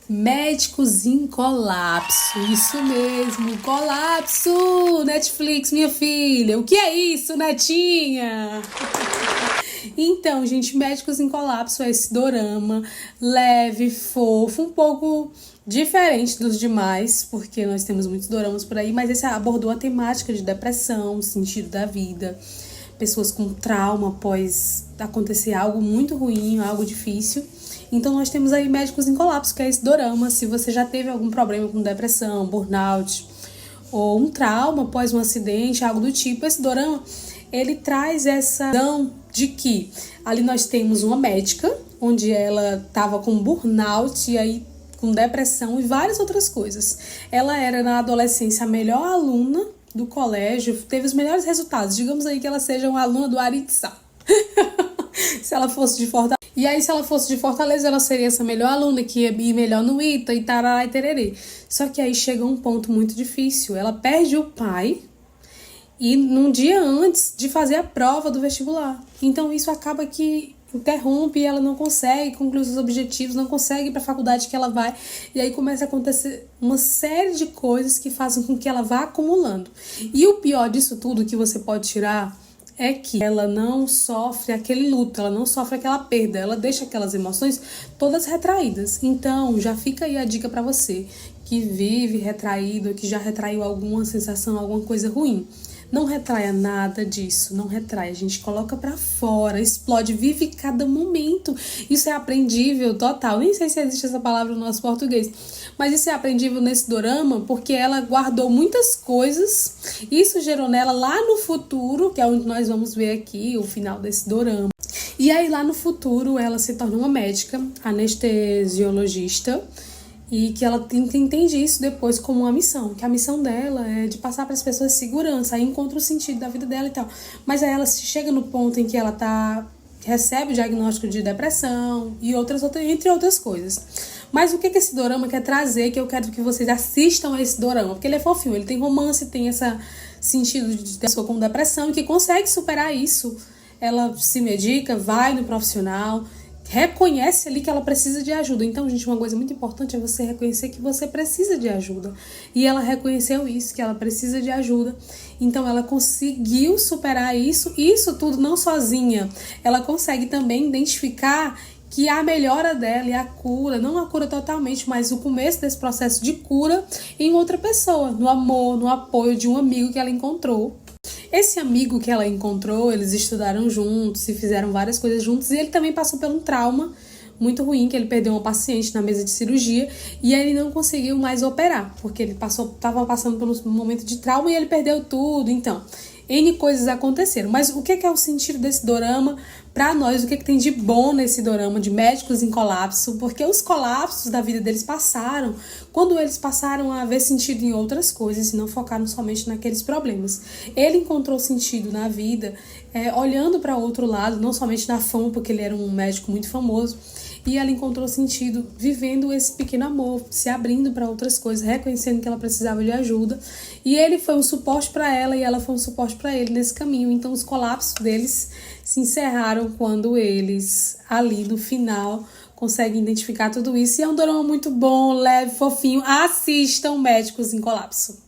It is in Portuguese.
Médicos em colapso, isso mesmo, colapso! Netflix, minha filha, o que é isso, netinha? Então, gente, Médicos em Colapso é esse dorama leve, fofo, um pouco diferente dos demais, porque nós temos muitos doramas por aí, mas esse abordou a temática de depressão, sentido da vida, pessoas com trauma após acontecer algo muito ruim, algo difícil. Então nós temos aí Médicos em Colapso, que é esse dorama. Se você já teve algum problema com depressão, burnout ou um trauma após um acidente, algo do tipo, esse dorama, ele traz essa visão de que ali nós temos uma médica, onde ela estava com burnout e aí com depressão e várias outras coisas. Ela era na adolescência a melhor aluna do colégio, teve os melhores resultados. Digamos aí que ela seja uma aluna do Aritza. Se ela fosse de Fortaleza. E aí, se ela fosse de Fortaleza, ela seria essa melhor aluna que ia ir melhor no ITA e tarará e tererê. Só que aí chega um ponto muito difícil. Ela perde o pai e num dia antes de fazer a prova do vestibular. Então isso acaba que interrompe e ela não consegue concluir os objetivos, não consegue ir para a faculdade que ela vai. E aí começa a acontecer uma série de coisas que fazem com que ela vá acumulando. E o pior disso tudo que você pode tirar é que ela não sofre aquele luto, ela não sofre aquela perda, ela deixa aquelas emoções todas retraídas. Então, já fica aí a dica pra você que vive retraído, que já retraiu alguma sensação, alguma coisa ruim. Não retraia nada disso, não retraia. A gente coloca pra fora, explode, vive cada momento. Isso é aprendível total. Nem sei se existe essa palavra no nosso português. Mas isso é aprendível nesse dorama porque ela guardou muitas coisas. Isso gerou nela lá no futuro, que é onde nós vamos ver aqui o final desse dorama. E aí lá no futuro ela se torna uma médica, anestesiologista. E que ela entende isso depois como uma missão. Que a missão dela é de passar para as pessoas segurança. Aí encontra o sentido da vida dela e tal. Mas aí ela chega no ponto em que ela recebe o diagnóstico de depressão e entre outras coisas. Mas o que esse dorama quer trazer, que eu quero que vocês assistam a esse dorama? Porque ele é fofinho, ele tem romance, tem esse sentido de pessoa com depressão e que consegue superar isso. Ela se medica, vai no profissional, reconhece ali que ela precisa de ajuda. Então, gente, uma coisa muito importante é você reconhecer que você precisa de ajuda. E ela reconheceu isso, que ela precisa de ajuda. Então, ela conseguiu superar isso. E isso tudo não sozinha. Ela consegue também identificar que a melhora dela e a cura, não a cura totalmente, mas o começo desse processo de cura em outra pessoa. No amor, no apoio de um amigo que ela encontrou. Esse amigo que ela encontrou, eles estudaram juntos e fizeram várias coisas juntos. E ele também passou por um trauma muito ruim, que ele perdeu uma paciente na mesa de cirurgia e ele não conseguiu mais operar, porque ele estava passando por um momento de trauma e ele perdeu tudo. Então, N coisas aconteceram. Mas o que é o sentido desse dorama pra nós? O que tem de bom nesse dorama de Médicos em Colapso? Porque os colapsos da vida deles passaram quando eles passaram a ver sentido em outras coisas e não focaram somente naqueles problemas. Ele encontrou sentido na vida olhando para outro lado, não somente na fama, porque ele era um médico muito famoso. E ela encontrou sentido vivendo esse pequeno amor, se abrindo para outras coisas, reconhecendo que ela precisava de ajuda. E ele foi um suporte para ela e ela foi um suporte para ele nesse caminho. Então os colapsos deles se encerraram quando eles, ali no final, conseguem identificar tudo isso. E é um dorama muito bom, leve, fofinho. Assistam Médicos em Colapso.